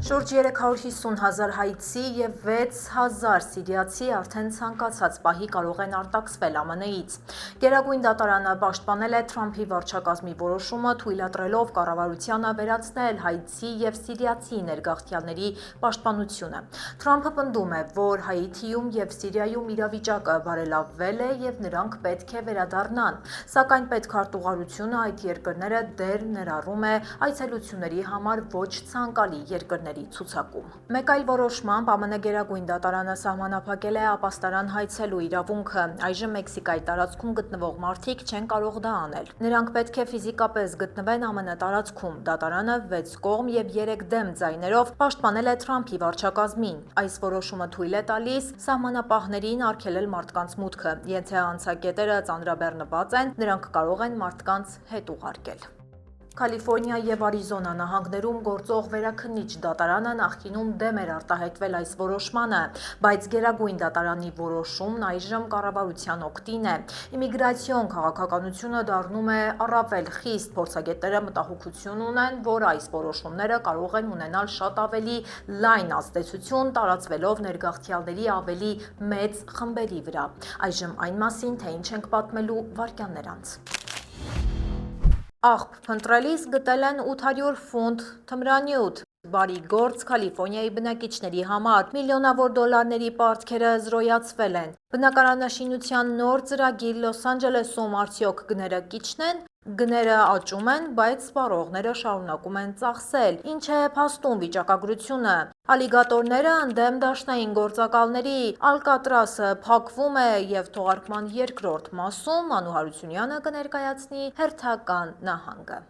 Շուրջ 350,000 հայցի և 6,000 սիրիացի արդեն ցանկացած պահի կարող են արտաքսվել ԱՄՆ-ից։ Գերագույն դատարանը պաշտպանել է Թրամփի վարչակազմի որոշումը, թույլատրելով կառավարությանը վերացնել հայցի և սիրիացի ներգաղթյալների պաշտպանությունը։ Թրամփը պնդում է, որ Հայիթիում և Սիրիայում իրավիճակը բարելավվել է և նրանք պետք է վերադառնան, սակայն պետքարտուղարությունը այդ երկրները դեռ ներառում է այցելությունների համար ոչ ցանկալի երկրների ցուցակում։ Մեկ այլ որոշմամբ ԱՄՆ Գերագույն դատարանը սահմանափակել է ապաստարան հայցելու իրավունքը։ Այժմ Մեքսիկայի տարածքում գտնվող մարդիկ չեն կարող դա անել։ Նրանք պետք է ֆիզիկապես գտնվեն ԱՄՆ տարածքում։ Դատարանը 6 կողմ և 3 դեմ ձայներով պաշտպանել է Թրամփի վարչակազմին։ Այս որոշումը թույլ է տալիս սահմանապահներին արգելել մարդկանց մուտքը։ Եթե անցակետերը ծանրաբեռնված են, նրանք կարող են մարդկանց հետ ուղարկել։ Կալիֆորնիա և Արիզոնա նահանգներում գործող վերաքննիչ դատարանը նախկինում դեմ էր արտահայտվել այս որոշմանը, բայց Գերագույն դատարանի որոշումն այժմ կառավարության օգտին է։ Իմիգրացիոն քաղաքականությունը դառնում է առավել խիստ։ Փորձագետները մտահոգություն ունեն, որ այս որոշումները կարող են ունենալ շատ ավելի լայն ազդեցություն, տարածվելով ներգաղթյալների ավելի մեծ խմբերի վրա։ Այժմ այն մասին, թե ինչ ենք պատմելու վայրկյաններ անց։ Աղբ փնտրելիս գտել են 800 ֆունտ թմրանյութ։ Բարի գործ Կալիֆորնիայի բնակիչների համար։ Միլիոնավոր դոլարների պարտքերը զրոյացվել են։ Բնակարանաշինության նոր ծրագիր Լոս Անջելեսում արդյոք գները կիջնեն։ Գները աճում են, բայց սպառողները շարունակում են ծախսել։ Ինչ է փաստում վիճակագրությունը։ Ալիգատորները ընդդեմ դաշնային գործակալների։ Ալկատրասը փակվում է և թողարկման երկրորդ մասում Մանու Հարությունյանը կներկայացնի հերթական նահանգը։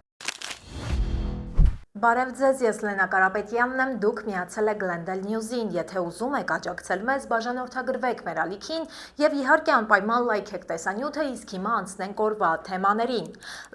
Բարև ձեզ, ես Լենա Կարապետյանն եմ, դուք միացել եք Glendale News-ին, եթե ուզում եք աջակցել մեզ, բաժանորդագրվեք մեր ալիքին և իհարկե անպայման լայքեք տեսանյութը, իսկ հիմա անցնենք օրվա թեմաներին։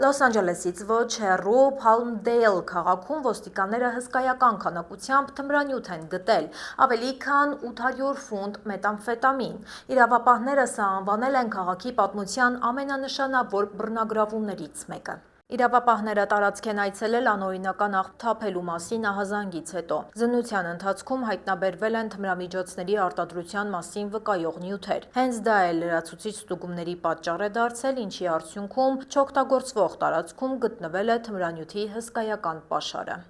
Լոս Անջելեսից ոչ հեռու Palmdale քաղաքում ոստիկանները հսկայական քանակությամբ թմրանյութ են գտել, ավելի քան 800 ֆունտ մեթամֆետամին։ Իրավապահները սա անվանել են քաղաքի պատմության ամենանշանավոր բռնագրավումներից մեկը։ Իրավապահները տարածք են այցելել անօրինական աղբ թափելու մասին ահազանգից հետո։ Զննության ընթացքում հայտնաբերվել են թմրամիջոցների արտադրության մասին վկայող նյութեր։ Հենց դա է լրացուցիչ ստուգումների պատճառ է դարձել, ինչի արդյունքում չօգտագործվող տարածքում գտնվել է թմրանյութի հսկայական պաշարը։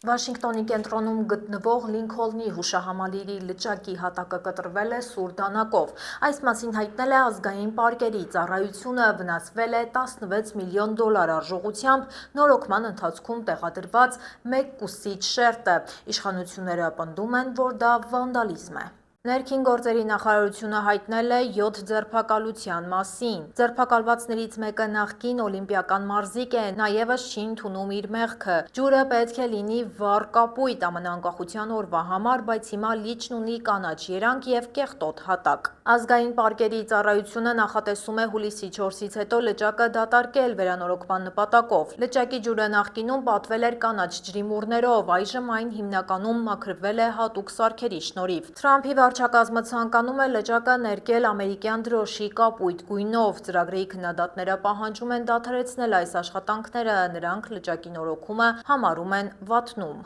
Վաշինգտոնի կենտրոնում գտնվող Լինքոլնի հուշահամալիրի լճակի հատակը կտրվել է սուր դանակով։ Այս մասին հայտնել է ազգային պարկերի ծառայությունը, վնասվել է 16 միլիոն դոլար արժողությամբ նորոգման ընթացքում տեղադրված մեկ կուսիչ շերտը։ Իշխանությունները պնդում են, որ դա վանդալիզմ է։ Ներքին գործերի նախարարությունը հայտնել է 7 ձերբակալության մասին։ Ձերբակալվածներից մեկը նախկին օլիմպիական մարզիկ է, նա ևս չի ընդունում իր մեղքը։ Ջուրը պետք է լինի վառ կապույտ ԱՄՆ անկախության օրվա համար, բայց հիմա լիճն ունի կանաչ երանգ և կեղտոտ հատակ։ Ազգային պարկերի ծառայությունը նախատեսում է հուլիսի 4-ից հետո լճակը դատարկել վերանորոգման նպատակով։ Լճակի ջուրը նախկինում պատվել էր կանաչ ջրիմուռներով, այժմ այն հիմնականում մաքրվել է հատուկ սարքերի շնորհիվ։ Թրամփի վարչակազմը ցանկանում է լճակը ներկել ամերիկյան դրոշի կապույտ գույնով։ Ծրագրի քննադատները պահանջում են դադարեցնել այս աշխատանքները, նրանք լճակի նորոգումը համարում են վատնում։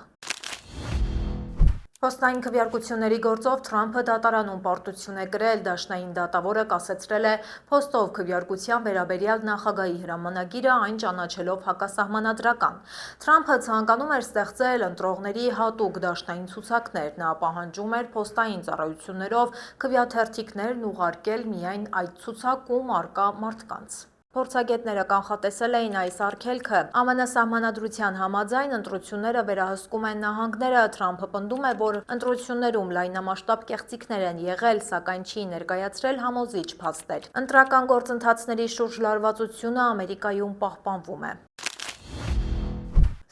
Փոստային քվեարկությունների գործով Թրամփը դատարանում պարտություն է կրել։ Դաշնային դատավորը կասեցրել է փոստով քվեարկության վերաբերյալ նախագահի հրամանագիրը, այն ճանաչելով հակասահմանադրական։ Թրամփը ցանկանում էր ստեղծել ընտրողների հատուկ դաշնային ցուցակներ։ Նա պահանջում էր փոստային ծառայություններով քվեաթերթիկներն ուղարկել միայն այդ ցուցակում առկա մարդկանց։ Փորձագետները կանխատեսել էին այս արգելքը։ ԱՄՆ սահմանադրության համաձայն ընտրությունները վերահսկում են նահանգները։ Թրամփը պնդում է, որ ընտրություններում լայնամասշտաբ կեղծիքներ են եղել, սակայն չի ներկայացրել համոզիչ փաստեր։ Ընտրական գործընթացների շուրջ լարվածությունը Ամերիկայում պահպանվում է։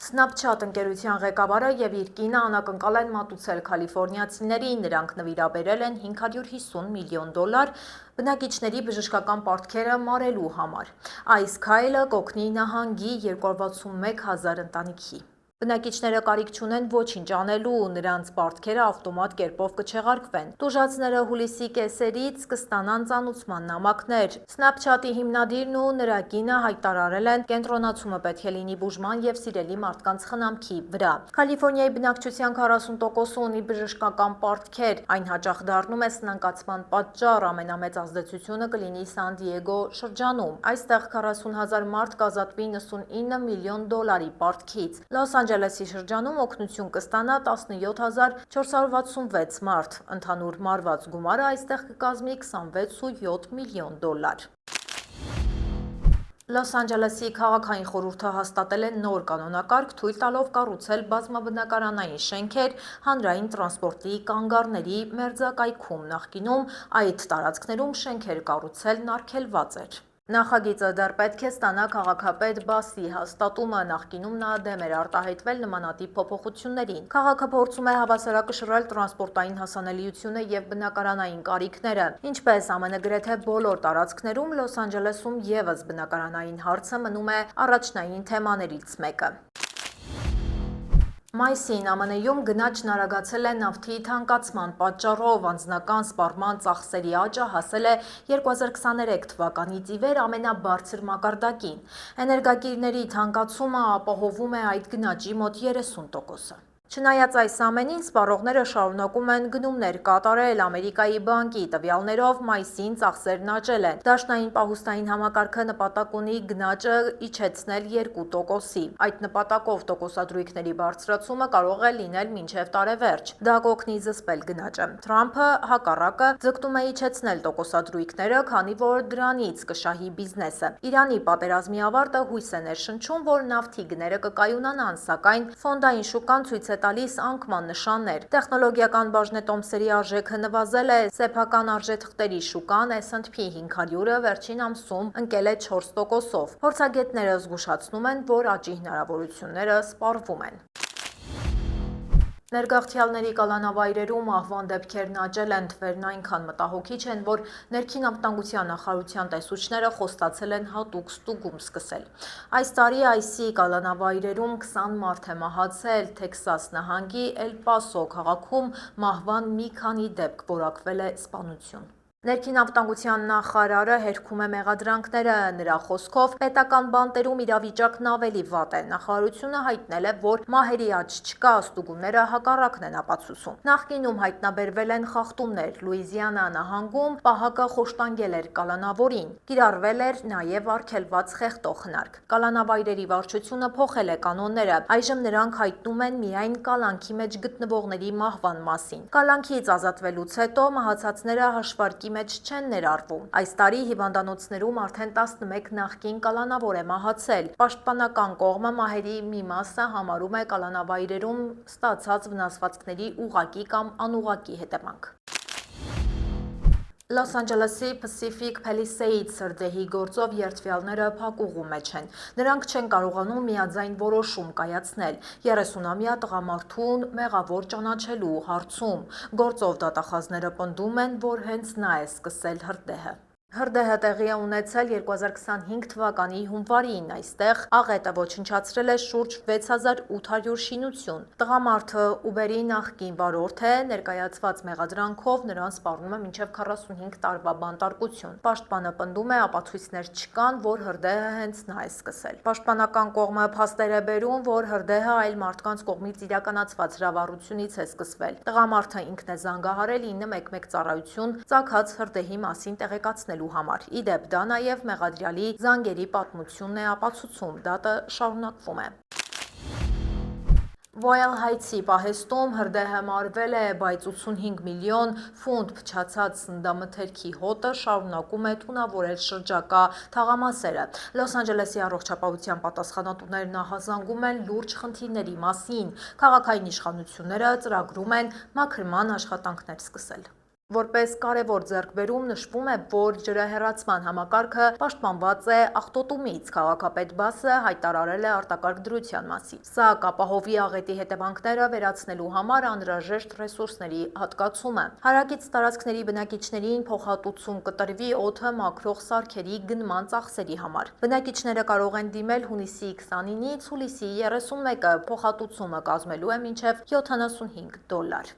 Snapchat ընկերության ղեկավարը և իր կինը անակնկալ են մատուցել կալիֆորնիացիներին։ Նրանք նվիրաբերել են 550 միլիոն դոլար բնակիչների բժշկական պարտքերը մարելու համար։ Այս քայլը կօգնի նահանգի 261,000 ընտանիքի։ Բնակիչները կարիք չունեն ոչինչ անելու, նրանց պարտքերը ավտոմատ կերպով կչեղարկվեն։ Տուժածները հուլիսի կեսերից կստանան ծանուցման նամակներ։ Snapchat-ի հիմնադիրն ու նրա կինը հայտարարել են կենտրոնացումը պետք է լինի բուժման եւ սիրելի մարդկանց խնամքի վրա։ Կալիֆոռնիայի բնակչության 40%-ը ունի բժշկական պարտքեր, այն հաճախ դառնում է սնանկացման պատճառ, ամենամեծ ազդեցությունը կլինի Սան Դիեգո շրջանում։ Այստեղ 40,000 մարդ կազատվի $99 միլիոն պարտքից։ Լոս Անջելեսի շրջանում օգնություն կստանա 17,466 մարդ։ Ընդհանուր մարված գումարը այստեղ կկազմի $26.7 միլիոն։ Լոս Անջելեսի քաղաքային խորհուրդը հաստատել է նոր կանոնակարգ, թույլ տալով կառուցել բազմաբնակարանային շենքեր հանրային տրանսպորտի կանգառների մերձակայքում։ Նախկինում այդ տարածքներում շենքեր կառուցելն արգելված էր։ Նախագիծը դեռ պետք է ստանա քաղաքապետ Բասի հաստատումը, նախկինում նա դեմ էր արտահայտվել նմանատիպ փոփոխություններին։ Քաղաքը փորձում է հավասարակշռել տրանսպորտային հասանելիությունը եւ բնակարանային կարիքները։ Ինչպես ԱՄՆ գրեթե բոլոր տարածքներում, Լոս Անջելեսում եւս բնակարանային հարցը մնում է առաջնային թեմաներից մեկը։ Մայիսին ԱՄՆ-ում գնաճն արագացել է նավթի թանկացման պատճառով, անձնական սպառման ծախսերի աճը հասել է 2023 թվականից ի վեր ամենաբարձր մակարդակին։ Էներգակիրների թանկացումը ապահովում է այդ գնաճի մոտ 30%-ը։ Չնայած այս ամենին, սպառողները շարունակում են գնումներ կատարել։ Ամերիկայի բանկի տվյալներով մայիսին ծախսերն աճել են։ Դաշնային պահուստային համակարգը նպատակ ունի գնաճը իջեցնել 2%-ի։ Այդ նպատակով տոկոսադրույքների բարձրացումը կարող է լինել մինչև տարեվերջ։ Դա կօգնի զսպել գնաճը։ Թրամփը, հակառակը, ձգտում է իջեցնել տոկոսադրույքները, քանի որ դրանից կշահի բիզնեսը։ Իրանի պատերազմի ավարտը հույս է ներշնչում, որ նավթի գները կկայունանան, սակայն ֆոնդային շուկան ցույց է տալիս անկման նշաններ։ Տեխնոլոգիական բաժնետոմսերի արժեքը նվազել է, սեփական արժեթղթերի շուկան S&P 500-ը վերջին ամսում ընկել է 4%-ով։ Փորձագետները զգուշացնում են, որ աճի հնարավորությունները սպառվում են։ Ներգաղթյալների կալանավայրերում ահվան դեպքերն աճել են, թվերն այնքան մտահոգիչ են, որ ներքին անվտանգության նախարարության տեսուչները խոստացել են հատուկ ստուգում սկսել։ Այս տարի այսի կալանավայրերում 20 մարդ է մահացել, Թեքսաս նահանգի Էլ Պասո քաղաքում մահվան մի քանի դեպք որակվել է սպանություն։ Ներքին անվտանգության նախարարը հերքում է մեղադրանքները, նրա խոսքով պետական բանտերում իրավիճակն ավելի վատ է։ Նախարարությունը հայտնել է, որ մահերի աճ չկա, ստուգումները հակառակն են ապացուցում։ Նախկինում հայտնաբերվել են խախտումներ, Լուիզիանա նահանգում պահակը խոշտանգել էր կալանավորին, կիրառվել էր նաև արգելված խեղդող հնարք։ Կալանավայրերի վարչությունը փոխել է կանոնները, այժմ նրանք հայտնում են միայն կալանքի մեջ գտնվողների մահվան մասին։ Կալանքից ազատվելուց հետո մահացածները հաշվարկի մեջ չեն ներառվում։ Այս տարի հիվանդանոցներում արդեն 11 նախկին կալանավոր է մահացել։ Պաշտպանական կողմը մահերի մի մասը համարում է կալանավայրերում ստացած վնասվածքների ուղղակի կամ անուղղակի հետևանք։ Լոս Անջելեսի Pacific Palisades սրդեհի գործով երթվյալները փակուղու մեջ են։ Նրանք չեն կարողանում միաձայն որոշում կայացնել 30-ամյա տղամարդուն մեղավոր ճանաչելու հարցում։ Գործով դատախազները պնդում են, որ հենց նա է սկսել հրդեհը։ Հրդեհը տեղի է ունեցել 2025 թվականի հունվարին։ Այստեղ աղետը ոչնչացրել է շուրջ 6800 շինություն։ Տղամարդը Uber-ի նախկին վարորդ է, ներկայացված մեղադրանքով նրան սպառնում է մինչև 45 տարվա բանտարկություն։ Պաշտպանը պնդում է, ապացույցներ չկան, որ հրդեհը հենց նա է սկսել։ Պաշտպանական կողմը փաստեր է բերում, որ հրդեհը այլ մարդկանց կողմից իրականացված հրավառությունից է սկսվել։ Տղամարդը ինքն է զանգահարել 911 ծառայություն ծագած հրդեհի մասին տեղեկացնելու համար։ Ի դեպ, դա նաև մեղադրյալի զանգերի պատմությունն է ապացուցում, դատը շարունակվում է։ Վոյել Հայթսի պահեստում հրդեհը մարվել է, բայց 85 միլիոն ֆունտ փչացած սննդամթերքի հոտը շարունակում է թունավորել շրջակա թաղամասերը։ Լոս Անջելեսի առողջապահության պատասխանատուներն ահազանգում են լուրջ խնդիրների մասին։ Քաղաքային իշխանությունները ծրագրում են մաքրման աշխատանքներ սկսել։ Որպես կարևոր ձեռքբերում նշվում է, որ ջրահեռացման համակարգը պաշտպանված է աղտոտումից, քաղաքապետ Բասը հայտարարել է արտակարգ դրության մասին։ Սա կապահովի աղետի հետևանքները վերացնելու համար անհրաժեշտ ռեսուրսների հատկացումը։ Հարակից տարածքների բնակիչներին փոխհատուցում կտրվի օդը մաքրող սարքերի գնման ծախսերի համար։ Բնակիչները կարող են դիմել հունիսի 29-ից հուլիսի 31-ը, փոխհատուցումը կազմելու է մինչև $75։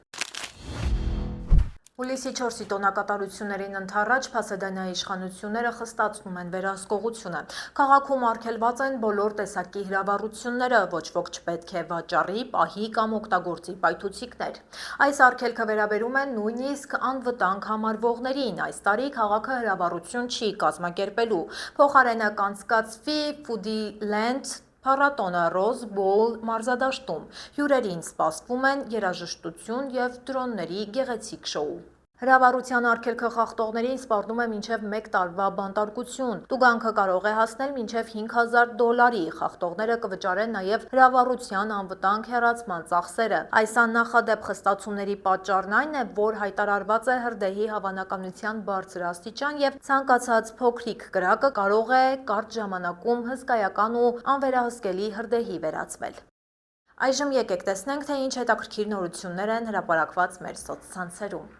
Հուլիսի 4-ի տոնակատարություններին ընդառաջ Փասեդանայի իշխանությունները խստացնում են վերահսկողությունը։ Քաղաքում արգելված են բոլոր տեսակի հրավառությունները, ոչ ոք չպետք է վաճառի, պահի կամ օգտագործի պայթուցիկներ։ Այս արգելքը վերաբերում է նույնիսկ անվտանգ համարվողներին։ Այս տարի քաղաքը հրավառություն չի կազմակերպելու։ Փոխարենը կանցկացվի Foodie-Land փառատոնը Ռոզ Բոուլ մարզադաշտում։ Հյուրերին սպասվում են երաժշտություն եւ դրոնների գեղեցիկ շոու։ Հրավառության արգելքը խախտողներին սպառնում է մինչև 1 տարվա բանտարկություն։ Տուգանքը կարող է հասնել մինչև $5,000։ Խախտողները կվճարեն նաև հրավառության անվտանգ հեռացման ծախսերը։ Այս աննախադեպ խստացումների պատճառն այն է, որ հայտարարված է հրդեհի հավանականության բարձր աստիճան եւ ցանկացած փոքրիկ կրակը կարող է կարճ ժամանակում հսկայական ու անվերահսկելի հրդեհի վերածվել։ Այժմ եկեք տեսնենք, թե ինչ հետաքրքիր նորություններ են հրապարակված մեր սոցցանցերում։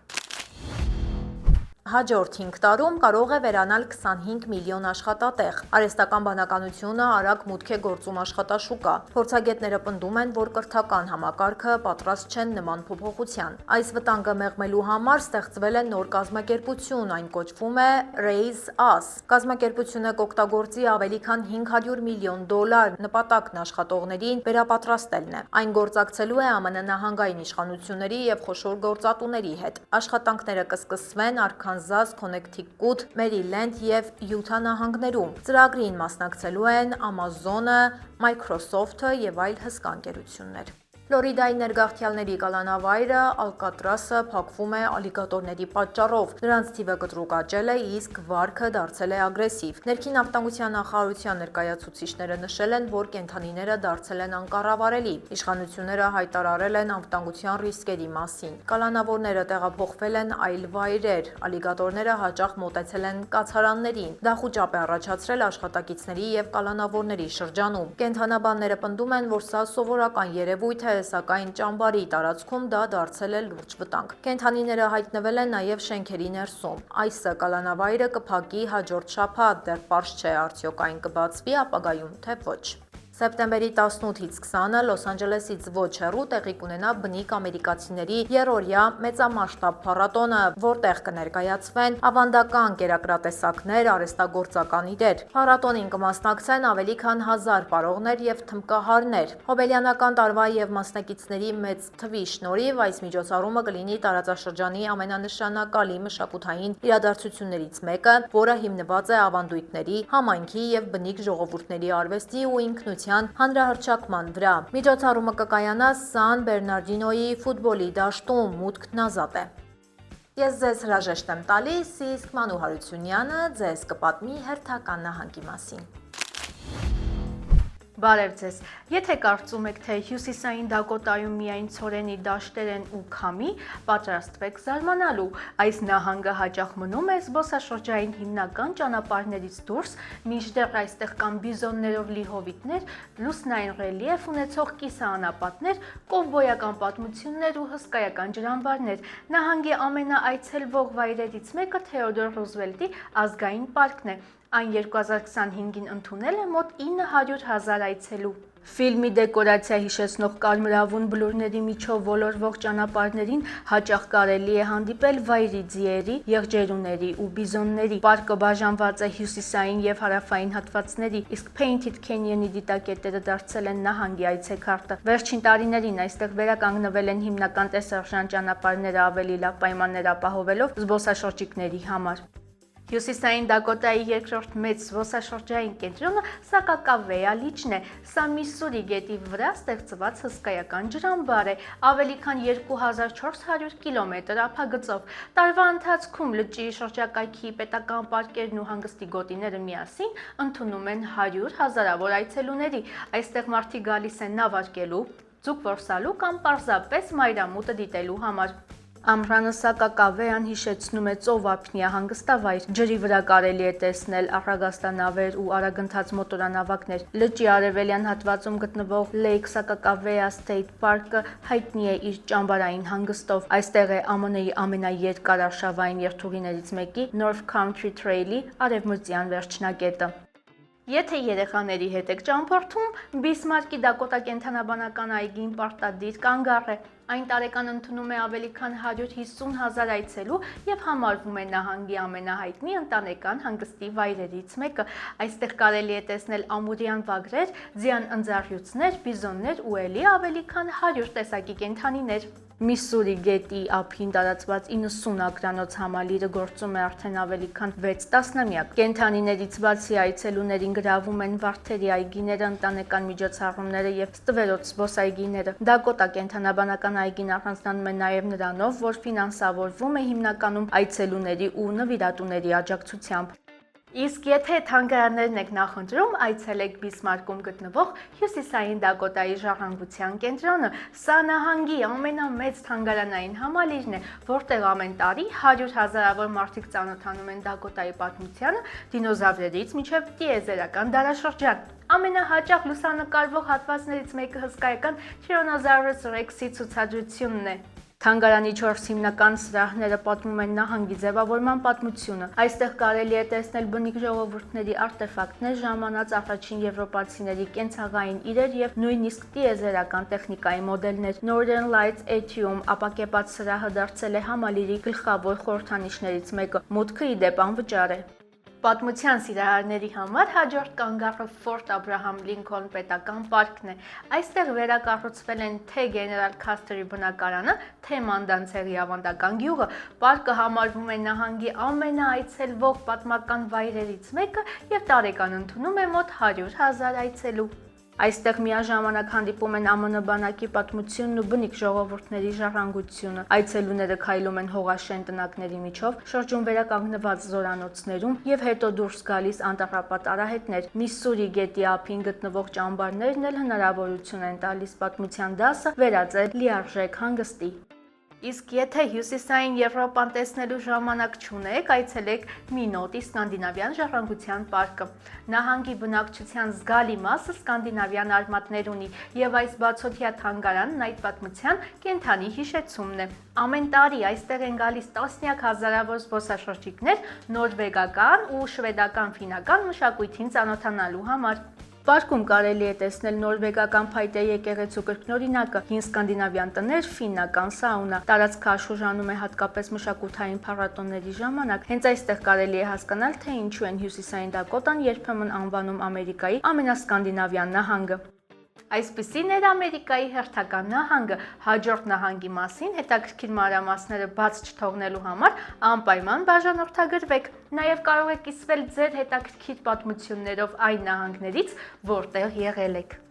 Հաջորդ 5 տարում կարող է վերանալ 25 միլիոն աշխատատեղ։ Արհեստական բանականությունը արագ մուտք է գործում աշխատաշուկա։ Փորձագետները պնդում են, որ կրթական համակարգը պատրաստ չեն նման փոփոխության։ Այս վտանգը մեղմելու համար ստեղծվել է նոր կազմակերպություն, այն կոչվում է Raise Us։ Կազմակերպությունը կօգտագործի ավելի քան $500 միլիոն, նպատակն աշխատողներին վերապատրաստելն է։ Այն գործակցելու է ԱՄՆ նահանգային իշխանությունների եւ խոշոր գործատուների հետ։ Աշխատանքները կսկսվեն Արքանզաս, Քոնեկթիկուտ, Մերիլենդ եւ Յութա նահանգներում։ Ծրագրին մասնակցելու են Ամազոնը, Մայքրոսոֆթը եւ այլ հսկա ընկերություններ։ Ֆլորիդայի ներգաղթյալների կալանավայրը Ալկատրասը փակվում է ալիգատորների պատճառով։ Նրանց թիվը կտրուկ աճել է, իսկ վարքը դարձել է ագրեսիվ։ Ներքին անվտանգության նախարարության ներկայացուցիչները նշել են, որ կենդանիները դարձել են անկառավարելի։ Իշխանությունները հայտարարել են անվտանգության ռիսկերի մասին։ Կալանավորները տեղափոխվել են այլ վայրեր։ Ալիգատորները հաճախ մոտեցել են կացարաններին։ Դա խուճապ է առաջացրել աշխատակիցների եւ կալանավորների շրջանում։ Կենդանաբանները պնդում են, որ սա սովորական երևույթ է, սակայն ճամբարի տարածքում դա դարձել է լուրջ վտանգ։ Կենդանիները հայտնվել են նաև շենքերի ներսում։ Այս կալանավայրը կփակի հաջորդ շաբաթ, դեռ պարզ չէ արդյոք այն կբացվի ապագայում, թե ոչ։ Սեպտեմբերի 18-ից 20-ը Լոս Անջելեսից ոչ հեռու տեղի կունենա բնիկ ամերիկացիների երրորդյա մեծամասշտաբ փառատոնը, որտեղ կներկայացվեն ավանդական կերակրատեսակներ, արհեստագործական իրեր։ Փառատոնին կմասնակցեն ավելի քան 1000 պարողներ եւ թմբկահարներ։ Հոբելյանական տարվա եւ մասնակիցների մեծ թվի շնորհիվ այս միջոցառումը կլինի տարածաշրջանի ամենանշանակալի մշակութային իրադարձություններից մեկը, որը հիմնված է ավանդույթների, համայնքի եւ բնիկ ժողովուրդների արվեստի ու ինքնության հանրահռչակման վրա։ Միջոցառումը կկայանա Սան Բերնարդինոյի ֆուտբոլի դաշտում, մուտքն ազատ է։ Ես ձեզ հրաժեշտ եմ տալիս, իսկ Մանու Հարությունյանը ձեզ կպատմի հերթական նահանգի մասին։ Բարև ձեզ։ Եթե կարծում եք, թե հյուսիսային Դակոտայում միայն ցորենի դաշտեր են ու քամի, պատրաստվեք զարմանալու։ Այս նահանգը հաճախ մնում է զբոսաշրջային հիմնական ճանապարհներից դուրս, մինչդեռ այստեղ կան բիզոններով լի հովիտներ, լուսնային ռելիեֆ ունեցող կիսաանապատներ, կովբոյական պատմություններ ու հսկայական ջրամբարներ։ Նահանգի ամենաայցելվող վայրերից մեկը Թեոդոր Ռուզվելտի ազգային պարկն է։ Այն 2025-ին ընդունել է մոտ 900,000 այցելու։ Ֆիլմի դեկորացիա հիշեցնող կարմրավուն բլուրների միջով ոլորվող ճանապարհներին հաճախ կարելի է հանդիպել վայրի ձիերի, եղջերուների ու բիզոնների։ Պարկը բաժանված է հյուսիսային եւ հարավային հատվածների, իսկ Painted Canyon-ի դիտակետերը դարձել են նահանգի այցեքարտը։ Վերջին տարիներին այստեղ վերականգնվել են հիմնական տեսարժան ճանապարհները ավելի լավ պայմաններ ապահովելով զբոսաշրջիկների համար։ Հյուսիսային Դակոտայի երկրորդ մեծ զբոսաշրջային կենտրոնը Սակակավեա լիճն է։ Սա Միսսուրի գետի վրա ստեղծված հսկայական ջրամբար է, ավելի քան 2400 կիլոմետր ափագծով։ Տարվա ընթացքում լճի շրջակայքի պետական պարկերն ու հանգստի գոտիները միասին ընդունում են 100 հազարավոր այցելուների։ Այստեղ մարդիկ գալիս են նավարկելու, ձուկ որսալու կամ պարզապես մայրամուտը դիտելու համար։ Ամռանը Սակակավեան հիշեցնում է ծովափնյա հանգստավայր։ Ջրի վրա կարելի է տեսնել առագաստանավեր ու արագընթաց մոտորանավակներ։ Լճի արևելյան հատվածում գտնվող Lake Sakakavea State Park-ը հայտնի է իր ճամբարային հանգստով։ Այստեղ է ԱՄՆ-ի ամենաերկար արշավային երթուղիներից մեկի North Country Trail-ի արևմտյան վերջնակետը։ Եթե երեխաների հետ եք ճամփորդում, Բիսմարկի Դակոտա կենդանաբանական այգին պարտադիր կանգառ է։ Այն տարեկան ընդունում է ավելի քան 150,000 այցելու եւ համարվում է նահանգի ամենահայտնի ընտանեկան հանգստի վայրերից մեկը։ Այստեղ կարելի է տեսնել ամուրյան վագրեր, ձյան ընձառյուծներ, բիզոններ ու ելի ավելի քան 100 տեսակի կենդանիներ։ Միսսուրի գետի ափին տարածված 90 ակրանոց համալիրը գործում է արդեն ավելի քան 6 տասնամյակ։ Կենդանիներից բացի այցելուներին գրավում են վարդերի այգիները, ընտանեկան միջոցառումները եւ ստվերոտ զբոսայգիները։ Դակոտա կենդանաբանական այգին առանձնանում է նաեւ նրանով, որ ֆինանսավորվում է հիմնականում այցելուների ու նվիրատուների աջակցությամբ։ Իսկ եթե թանգարաններն եք նախընտրում, այցելեք Բիսմարկում գտնվող Հյուսիսային Դակոտայի ժառանգության կենտրոնը։ Սա նահանգի ամենամեծ թանգարանային համալիրն է, որտեղ ամեն տարի 100,000-ավոր մարդիկ ծանոթանում են Դակոտայի պատմությանը, դինոզավրերից մինչև տիեզերական դարաշրջան։ Ամենահաճախ լուսանկարվող հատվածներից մեկը հսկայական Tyrannosaurus Rex-ի ցուցադրությունն է։ Թանգարանի 4 հիմնական սրահները պատմում են նահանգի ձևավորման պատմությունը։ Այստեղ կարելի է տեսնել բնիկ ժողովուրդների արտեֆակտներ, ժամանած առաջին եվրոպացիների կենցաղային իրեր եւ նույնիսկ տիեզերական տեխնիկայի մոդելներ։ Northern Lights Atrium ապակեպած սրահը դարձել է համալիրի գլխավոր խորհրդանիշներից մեկը։ Մուտքը ի դեպ անվճար է։ Պատմության սիրահարների համար հաջորդ կանգառը Ֆորտ Աբրահամ Լինքոլն պետական պարկն է։ Այստեղ վերակառուցվել են թե Գեներալ Քասթերի բնակարանը, թե Մանդանցեղի ավանդական գյուղը։ Պարկը համարվում է նահանգի ամենաայցելվող պատմական վայրերից մեկը եւ տարեկան ընդունում է մոտ 100,000 այցելու։ Այստեղ միաժամանակ հանդիպում են ԱՄՆ բանակի պատմությունն ու բնիկ ժողովուրդների ժառանգությունը։ Այցելուները քայլում են հողաշեն տնակների միջով, շրջում վերականգնված զորանոցներում եւ հետո դուրս գալիս անտառապատ արահետներ։ Միսսուրի գետի ափին գտնվող ճամբարներն էլ հնարավորություն են տալիս պատմության դասը վերածել լիարժեք հանգստի։ Իսկ եթե հյուսիսային Եվրոպան տեսնելու ժամանակ չունեք, այցելեք Մինոտի սկանդինավյան ժառանգության պարկը։ Նահանգի բնակչության զգալի մասը սկանդինավյան արմատներ ունի եւ այս բացօթյա թանգարանն այդ պատմության կենդանի հիշեցումն է։ Ամեն տարի այստեղ են գալիս տասնյակ հազարավոր զբոսաշրջիկներ նորվեգական ու շվեդական ֆինական մշակույթին ծանոթանալու համար։ Պարկում կարելի է տեսնել նորվեգական փայտե եկեղեցու կրկնօրինակը, հին սկանդինավյան տներ, ֆիննական սաունա։ Տարածքը աշխուժանում է հատկապես մշակութային փառատոների ժամանակ։ Հենց այստեղ կարելի է հասկանալ, թե ինչու են Հյուսիսային Դակոտան երբեմն անվանում Ամերիկայի ամենասկանդինավյան նահանգը։ Այսպիսին էր Ամերիկայի հերթական նահանգը։ Հաջորդ նահանգի մասին հետաքրքիր մանրամասները բաց չթողնելու համար անպայման բաժանորդագրվեք։ Նաև կարող եք կիսվել ձեր հետաքրքիր պատմություններով այն նահանգներից, որտեղ եղել եք։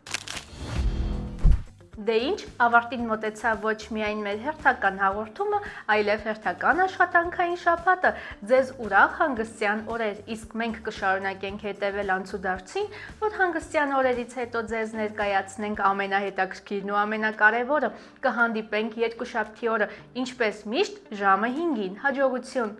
Դե ինչ, ավարտին մոտեցավ ոչ միայն մեր հերթական հաղորդումը, այլև հերթական աշխատանքային շաբաթը։ Ձեզ ուրախ հանգստյան օրեր, իսկ մենք կշարունակենք հետևել անցուդարձին, որ հանգստյան օրերից հետո ձեզ ներկայացնենք ամենահետաքրքիրն ու ամենակարևորը։ Կհանդիպենք երկուշաբթի օրը, ինչպես միշտ ժամը 5-ին։ Հաջողություն։